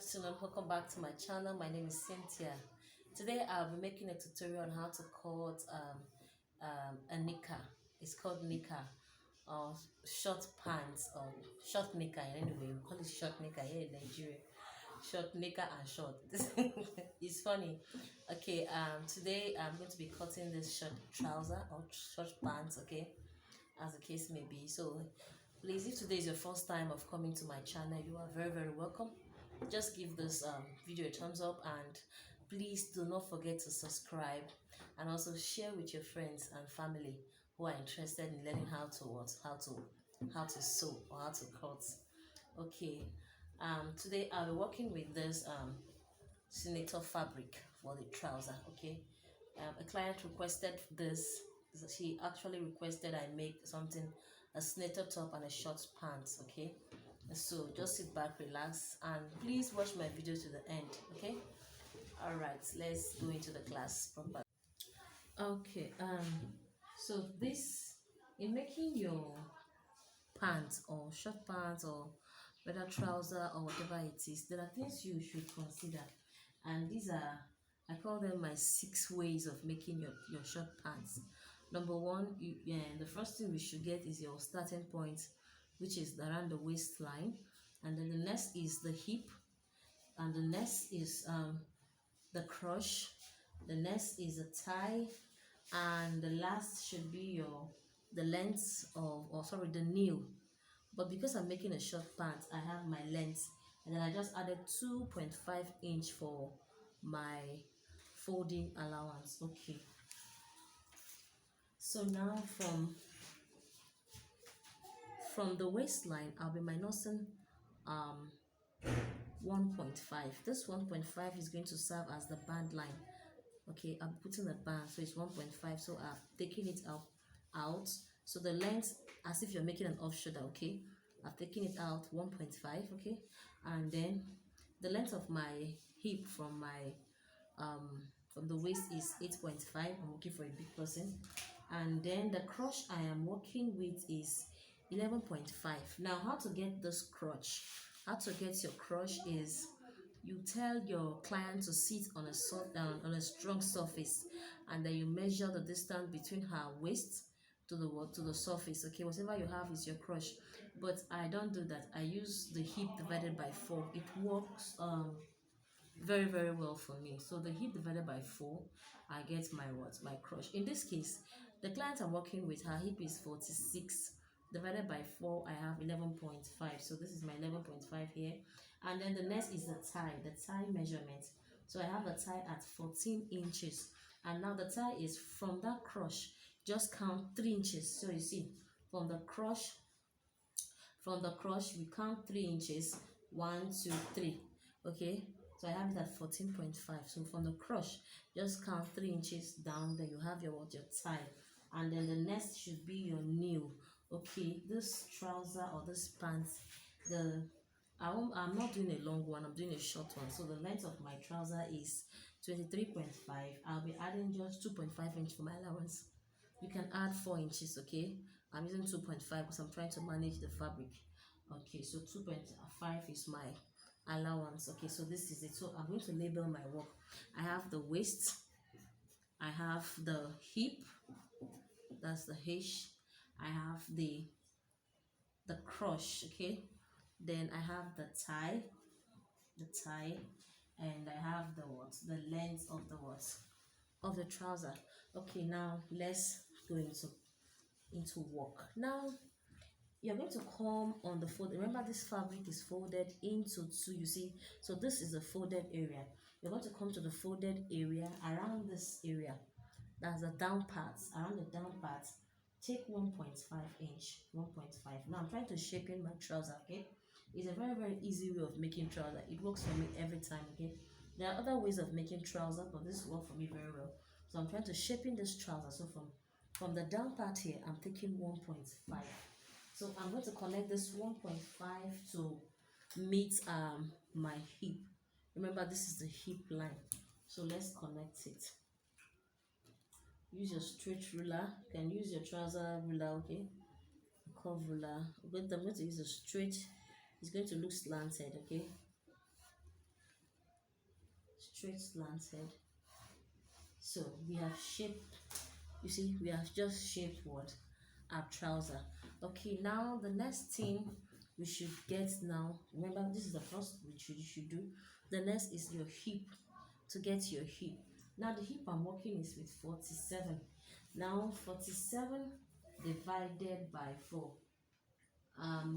afternoon, welcome back to my channel. My name is Cynthia. Today I'll be making a tutorial on how to cut a knicker. It's called knicker or short pants or short knicker. Anyway, we call it short knicker here in Nigeria. Short knicker and short. It's funny. Okay, today I'm going to be cutting this short trouser or short pants, okay, as the case may be. So please, if today is your first time of coming to my channel, you are very welcome. Just give this video a thumbs up, and please do not forget to subscribe and also share with your friends and family who are interested in learning how to sew or how to cut. Okay, today I'll be working with this senator fabric for the trouser. Okay, a client requested this. She actually requested I make something, a senator top and a short pants. Okay, so just sit back, relax, and please watch my video to the end. Okay, all right, let's go into the class properly. Okay, so this, in making your pants or short pants or whether trouser or whatever it is, there are things you should consider, and these are, I call them my 6 ways of making your short pants. Number one, the first thing we should get is your starting point, which is around the waistline, and then the next is the hip, and the next is the crotch, the next is a tie, and the last should be the length of, or sorry, the nail. But because I'm making a short pant, I have my length, and then I just added 2.5 inch for my folding allowance. Okay, so now from the waistline, I'll be minusing 1.5. This 1.5 is going to serve as the band line. Okay, I'm putting a band, so it's 1.5. So I've taken it out. So the length, as if you're making an off shoulder. Okay, I've taken it out 1.5. Okay, and then the length of my hip from the waist is 8.5. I'm working for a big person, and then the crotch I am working with is 11.5. Now, how to get this crotch? How to get your crotch is, you tell your client to sit on a strong surface, and then you measure the distance between her waist to the surface. Okay, whatever you have is your crotch, but I don't do that. I use the hip divided by 4. It works very well for me. So the hip divided by 4, I get my crotch. In this case, the client I'm working with, her hip is 46 divided by 4, I have 11.5. So this is my 11.5 here, and then the next is the tie measurement. So I have the tie at 14 inches, and now the tie is from that crotch, just count 3 inches. So you see, from the crotch we count 3 inches, 1 2 3. Okay, so I have it at 14.5. So from the crotch, just count 3 inches down, then you have your tie, and then the next should be your nail. Okay, this trouser or this pants, I'm not doing a long one, I'm doing a short one. So the length of my trouser is 23.5. I'll be adding just 2.5 inch for my allowance. You can add 4 inches. Okay, I'm using 2.5 because I'm trying to manage the fabric. Okay, so 2.5 is my allowance. Okay, so this is it. So I'm going to label my work. I have the waist, I have the hip, that's the H, I have the crotch. Okay, then I have the tie, and I have the length of the trouser. Okay, now let's go into work. Now you're going to come on the fold. Remember, this fabric is folded into 2, you see. So this is the folded area. You're going to come to the folded area around this area, that's the down parts. Around the down parts, take 1.5 inch. 1.5. Now I'm trying to shape in my trouser. Okay, it's a very easy way of making trouser. It works for me every time. Okay, there are other ways of making trouser, but this works for me very well. So I'm trying to shape in this trouser. So from the down part here, I'm taking 1.5. So I'm going to connect this 1.5 to meet my hip. Remember, this is the hip line. So let's connect it. Use your straight ruler. You can use your trouser ruler. Okay, curve ruler. But I'm going to use a straight. It's going to look slanted. Okay, straight slanted. So we have shaped, you see, we have just shaped what? Our trouser. Okay, now the next thing we should get now, remember this is the first you should do. The next is your hip. To get your hip, now the hip I'm working is with 47. Now 47 divided by 4,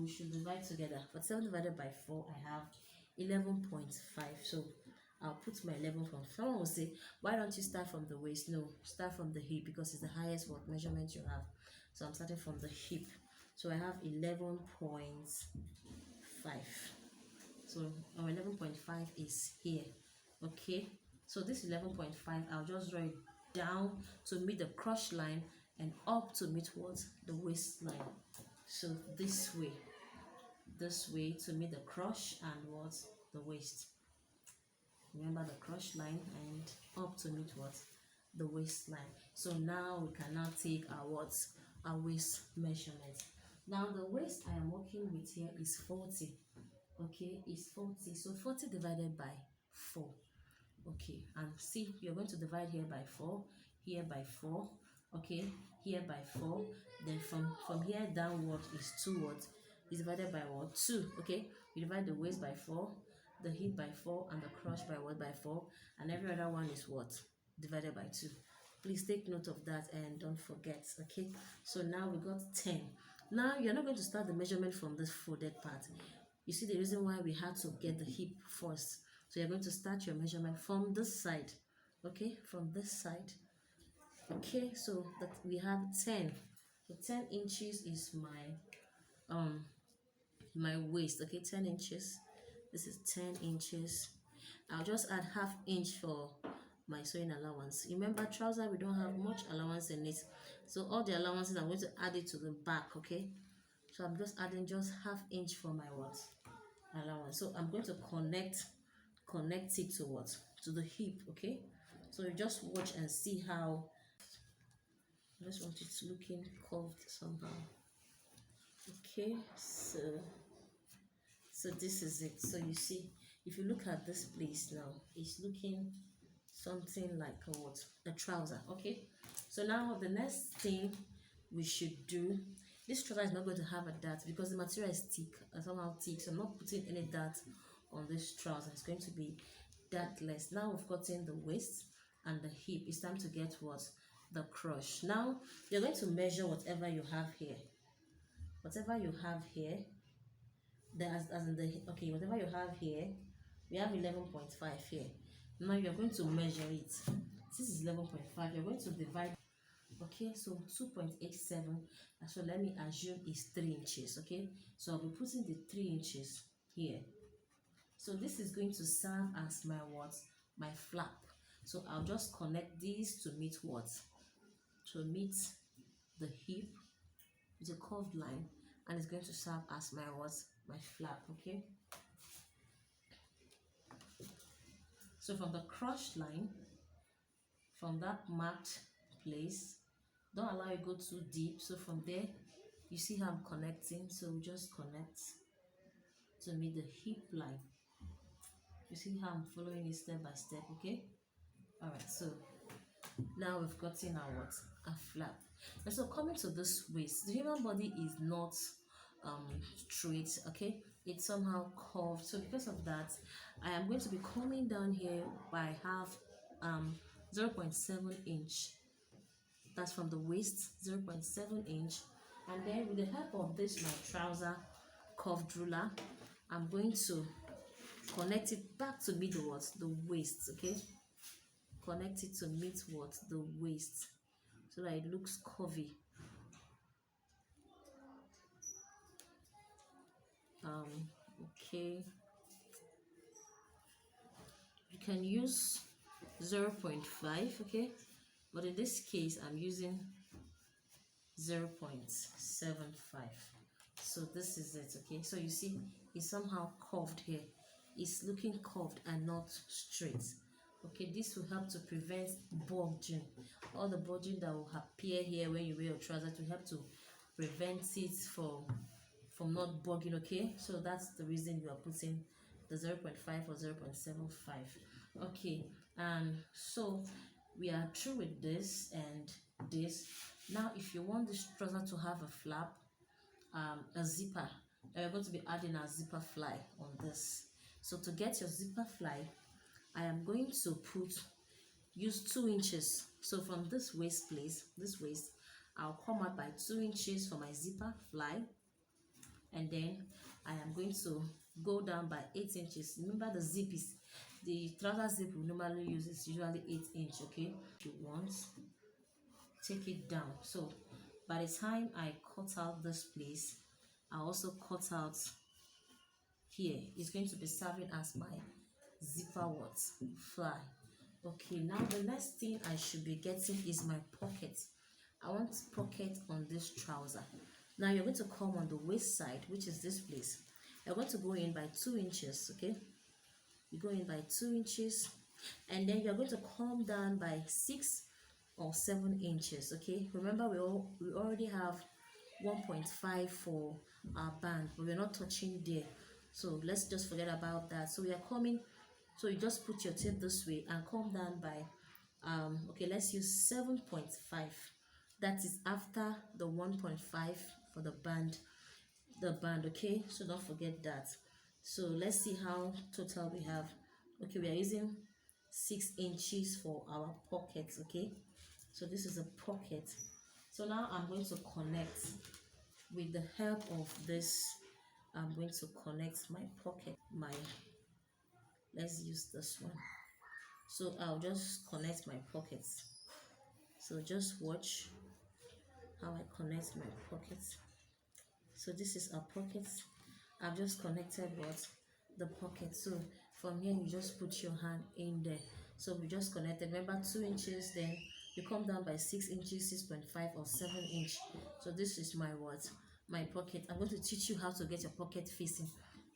we should divide together. 47 divided by 4, I have 11.5. So I'll put my 11 from. Someone will say, why don't you start from the waist? No, start from the hip, because it's the highest what measurement you have. So I'm starting from the hip. So I have 11.5. So our 11.5 is here. Okay, so this 11.5, I'll just draw it down to meet the crotch line and up to meet what? The waistline. So this way to meet the crotch and what? The waist. Remember the crotch line and up to meet what? The waistline. So now we can now take our what? Our waist measurement. Now the waist I am working with here is 40. Okay, it's 40. So 40 divided by 4. Okay, and see, you're going to divide here by 4, here by 4, okay, here by 4. Then from here downward is 2 what? Is divided by what? 2. Okay, you divide the waist by 4, the hip by 4, and the crotch by what? By 4, and every other one is what? Divided by 2. Please take note of that and don't forget. Okay, so now we got 10. Now you're not going to start the measurement from this folded part. You see the reason why we had to get the hip first. So you're going to start your measurement from this side. Okay, from this side. Okay, so that we have 10. So 10 inches is my waist. Okay, 10 inches. This is 10 inches. I'll just add half inch for my sewing allowance. Remember, trouser, we don't have much allowance in it. So all the allowances, I'm going to add it to the back. Okay, so I'm just adding just half inch for my what? Allowance. So I'm going to connect it to what? To the hip. Okay, so you just watch and see how. I just want it looking curved somehow. Okay, so this is it. So you see, if you look at this place now, it's looking something like a what? A trouser. Okay, so now the next thing we should do, this trouser is not going to have a dart because the material is thick, somehow thick, so I'm not putting any dart on this trouser. It's going to be dartless. Now we've gotten the waist and the hip. It's time to get what? The crotch. Now you're going to measure whatever you have here. Whatever you have here, whatever you have here, we have 11.5 here. Now you're going to measure it. This is 11.5. You're going to divide. Okay, so 2.87. So let me assume it's 3 inches. Okay, so I'll be putting the 3 inches here. So this is going to serve as my what? My flap. So I'll just connect these to meet what? To meet the hip with a curved line, and it's going to serve as my what? My flap. Okay, so from the crotch line, from that marked place, don't allow it go too deep. So from there, you see how I'm connecting. So we just connect to meet the hip line. You see how I'm following it step by step. Okay, all right, so now we've gotten our what? A flap. And so coming to this waist, the human body is not straight. Okay, it's somehow curved. So because of that, I am going to be coming down here by half 0.7 inch. That's from the waist, 0.7 inch. And then with the help of this my trouser curved ruler, I'm going to connect it back to meet the what? The waist. Okay, connect it to meet what? The waist, so that it looks curvy. Okay, you can use 0.5. okay, but in this case I'm using 0.75. so this is it. Okay, so you see it's somehow curved here. It's looking curved and not straight. Okay, this will help to prevent bulging. All the bulging that will appear here when you wear your trouser, to help to prevent it from not bulging. Okay, so that's the reason you are putting the 0.5 or 0.75. Okay, and so we are through with this and this. Now if you want this trouser to have a flap, a zipper, we're going to be adding a zipper fly on this. So to get your zipper fly, I am going to use 2 inches. So from this waist place, this waist, I'll come out by 2 inches for my zipper fly, and then I am going to go down by 8 inches. Remember, the trouser zip we normally use is usually 8 inch. Okay, if you want, take it down. So by the time I cut out this place, I also cut out here. It's going to be serving as my zipper fly. Okay, now the next thing I should be getting is my pocket. I want pocket on this trouser. Now you're going to come on the waist side, which is this place. You're going to go in by 2 inches. Okay, you go in by 2 inches, and then you're going to come down by 6 or 7 inches. Okay, remember we already have 1.5 for our band, but we're not touching there, so let's just forget about that. So we are coming, so you just put your tape this way and come down by okay, let's use 7.5. that is after the 1.5 for the band. Okay, so don't forget that. So let's see how total we have. Okay, we are using 6 inches for our pocket. Okay, so this is a pocket. So now I'm going to connect with the help of this. I'm going to connect my pocket. Let's use this one. So I'll just connect my pockets. So just watch how I connect my pockets. So this is our pocket. I've just connected the pocket. So from here you just put your hand in there. So we just connected. Remember, 2 inches, then you come down by 6 inches, 6.5 or 7 inch. So this is my my pocket. I'm going to teach you how to get your pocket facing,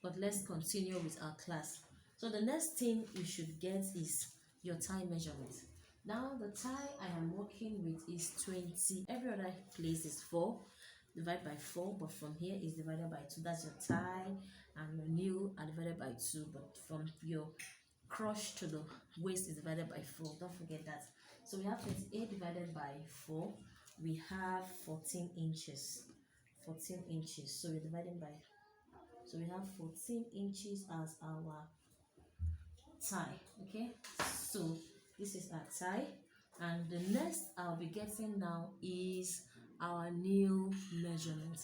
but let's continue with our class. So the next thing you should get is your tie measurement. Now the tie I am working with is 20. Every other place is 4, divide by 4, but from here is divided by 2. That's your tie, and your nail are divided by 2, but from your crotch to the waist is divided by 4. Don't forget that. So we have 28 divided by 4. We have 14 inches. 14 inches. So we're dividing by, so we have 14 inches as our tie. Okay, so this is our tie, and the next I'll be getting now is our nail measurement,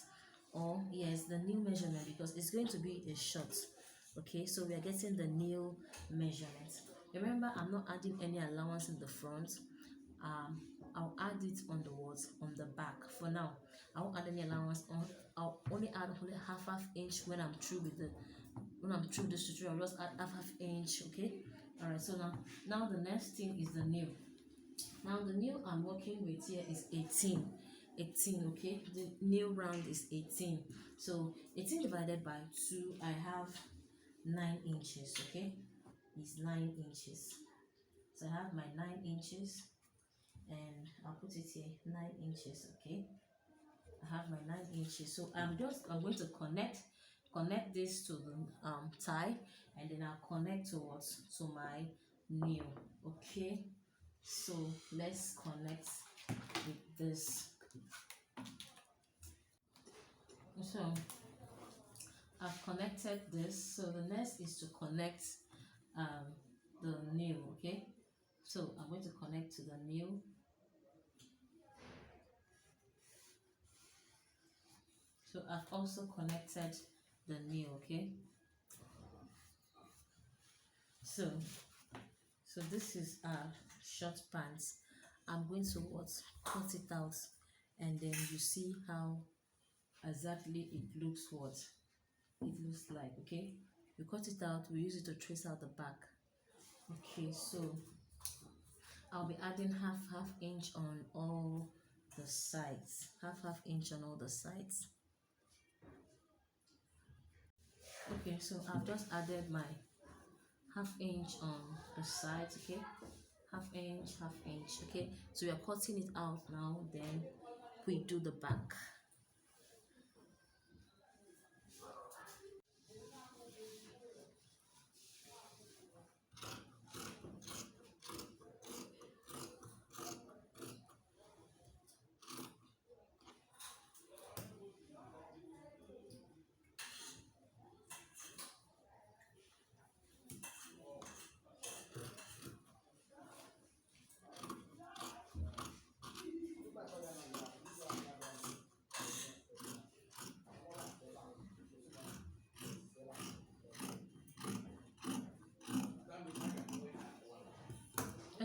or yes, the nail measurement, because it's going to be a short. Okay, so we are getting the nail measurement. Remember, I'm not adding any allowance in the front. I'll add it on the back. For now, I won't add any allowance on. I'll only add only half inch when I'm through with this tutorial. I'll just add half inch. Okay, all right. So now the next thing is the nail. Now the nail I'm working with here is 18. Okay, the nail round is 18. So 18 divided by 2, I have 9 inches. Okay, it's 9 inches. So I have my 9 inches, and I'll put it here, 9 inches. Okay, I have my 9 inches. So I'm going to connect this to the tie, and then I'll connect to my nail. Okay, so let's connect with this. So I've connected this. So the next is to connect the nail. Okay, so I'm going to connect to the nail. So I've also connected the nail. Okay, so this is our short pants. I'm going to cut it out, and then you see how exactly it looks like. Okay, you cut it out, we use it to trace out the back. Okay, so I'll be adding half inch on all the sides, half inch on all the sides. Okay, so I've just added my half inch on the sides. Okay, half inch. Okay, so we are cutting it out now, then we do the back.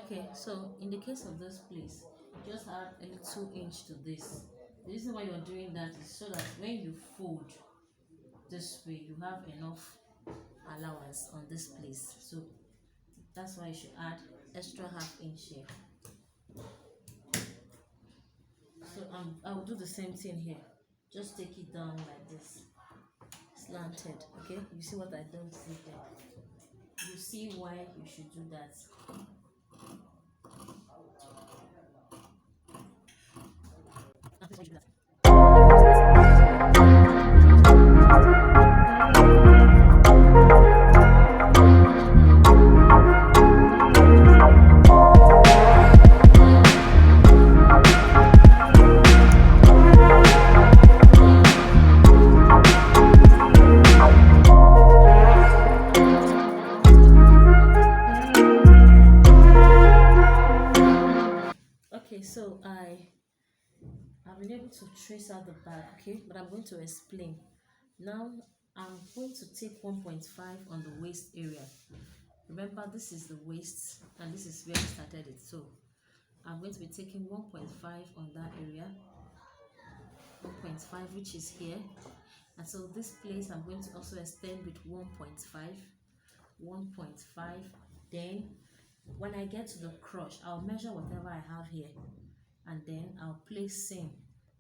Okay, so in the case of this place, just add a little inch to this. The reason why you're doing that is so that when you fold this way, you have enough allowance on this place. So that's why you should add extra half inch here. So I will do the same thing here. Just take it down like this, slanted. Okay, you see what I don't see there. You see why you should do that. Okay, so I've been able to trace out the back, okay, but I'm going to explain. Now I'm going to take 1.5 on the waist area. Remember, this is the waist and this is where I started it. So I'm going to be taking 1.5 on that area, 1.5, which is here. And so this place I'm going to also extend with 1.5, 1.5. Then when I get to the crotch, I'll measure whatever I have here, and then I'll place seam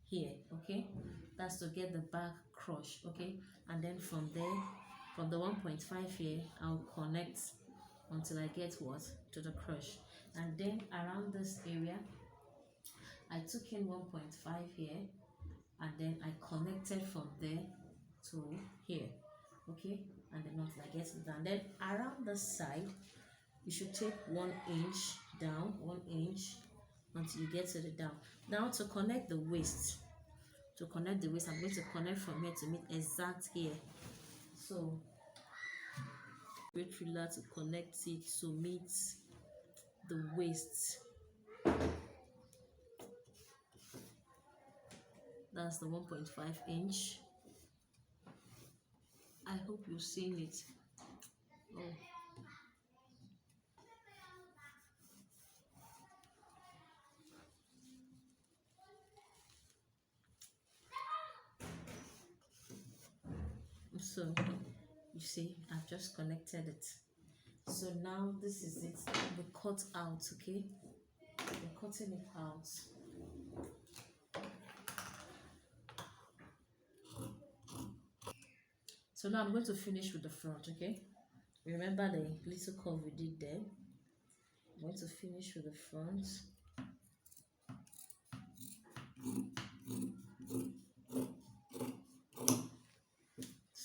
here. Okay, that's to get the back crotch. Okay, and then from there, from the 1.5 here, I'll connect until I get what to the crotch. And then around this area, I took in 1.5 here, and then I connected from there to here. Okay, and then until I get to that. And then around the side, you should take 1 inch down, 1 inch until you get to the down. Now to connect the waist, I'm going to connect from here to meet exact here. So great ruler to connect it to meet the waist. That's the 1.5 inch. I hope you've seen it. Oh. So you see, I've just connected it. So now this is it. We cut out. Okay, we're cutting it out. So now I'm going to finish with the front. Okay, remember the little curve we did there. I'm going to finish with the front.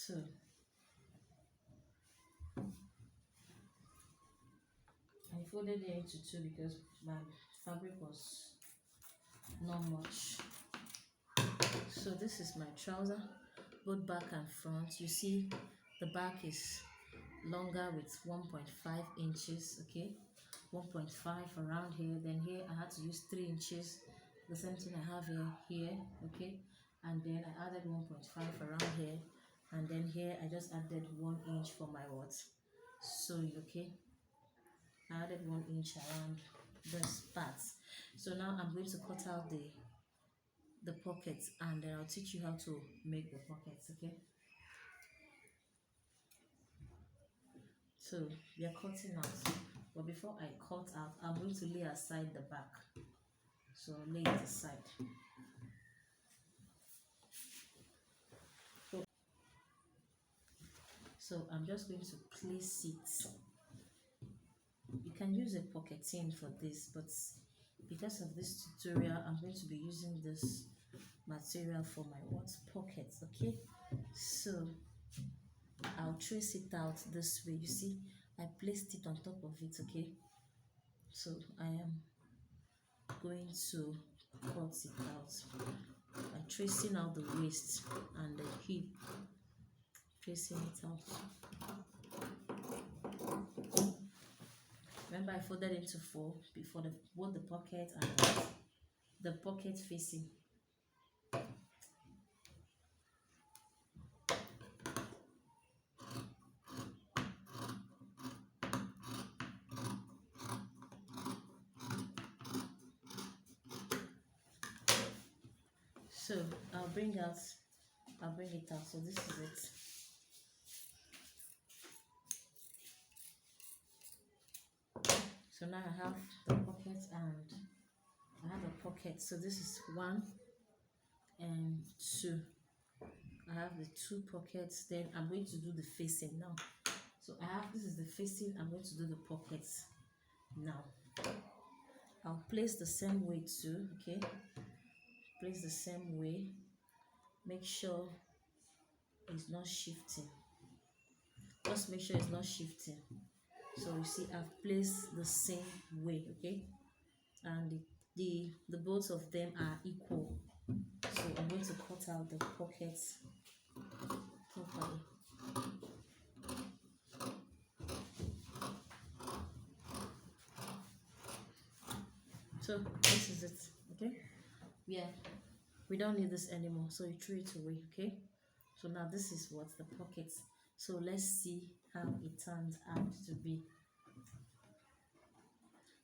So I folded it into two because my fabric was not much. So this is my trouser, both back and front. You see the back is longer with 1.5 inches. Okay, 1.5 around here. Then here I had to use 3 inches, the same thing I have here. Okay, and then I added 1.5 around here, and then here I just added 1 inch for my what sewing. Okay, I added 1 inch around this part. So now I'm going to cut out the pockets, and then I'll teach you how to make the pockets. Okay, so we are cutting out, but before I cut out, I'm going to lay aside the back. So lay it aside. So I'm just going to place it. You can use a pocketing for this, but because of this tutorial, I'm going to be using this material for my pockets. Okay, so I'll trace it out this way. You see, I placed it on top of it. Okay, so I am going to cut it out by tracing out the waist and the hip, tracing it out. Remember, I folded into 4 before both the pocket and the pocket facing. So I'll bring it out. So this is it. So now I have the pocket and I have a pocket. So this is 1 and 2. I have the 2 pockets. Then I'm going to do the facing now. So I have, this is the facing. I'm going to do the pockets now. I'll place the same way too. Okay, place the same way. Make sure it's not shifting. Just make sure it's not shifting. So you see, I've placed the same way. Okay, and the both of them are equal. So I'm going to cut out the pockets properly. So this is it. Okay, yeah, we don't need this anymore, so you throw it away. Okay, so now this is what the pockets. So let's see how it turns out to be.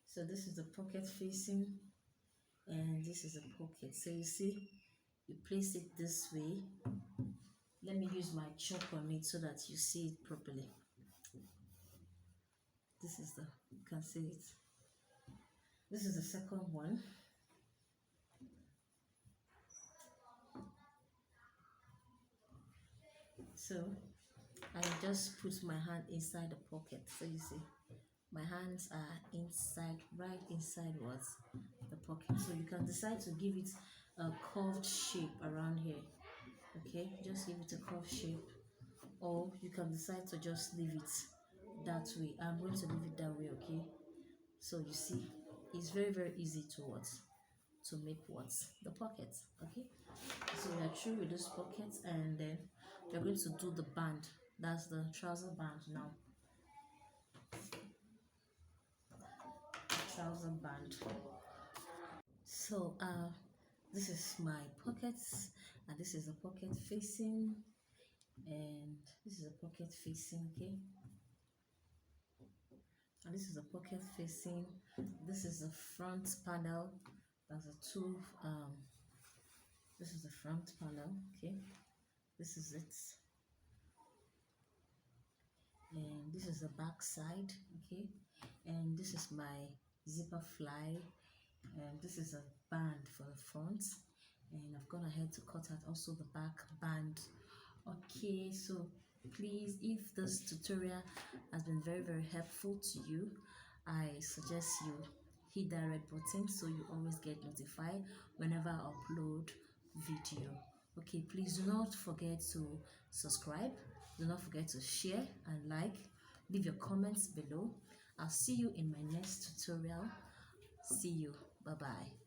So this is the pocket facing and this is a pocket. So you see, you place it this way. Let me use my chalk on it so that you see it properly. This is the, you can see it. This is the second one. So I just put my hand inside the pocket. So you see, my hands are inside, right inside what's the pocket. So you can decide to give it a curved shape around here. Okay, just give it a curved shape, or you can decide to just leave it that way. I'm going to leave it that way. Okay, so you see, it's very easy to make the pockets. Okay, so we are through with those pockets, and then we're going to do the band. That's the trouser band now. Trouser band. So this is my pockets, and this is a pocket facing, and this is a pocket facing. Okay, and this is a pocket facing. This is the front panel. That's a two. This is the front panel. Okay, this is it, and this is the back side. Okay, and this is my zipper fly, and this is a band for the front, and I've gone ahead to cut out also the back band. Okay, so please, if this tutorial has been very helpful to you, I suggest you hit that red button so you always get notified whenever I upload video. Okay, please do not forget to subscribe, do not forget to share and like, leave your comments below. I'll see you in my next tutorial. See you. Bye bye.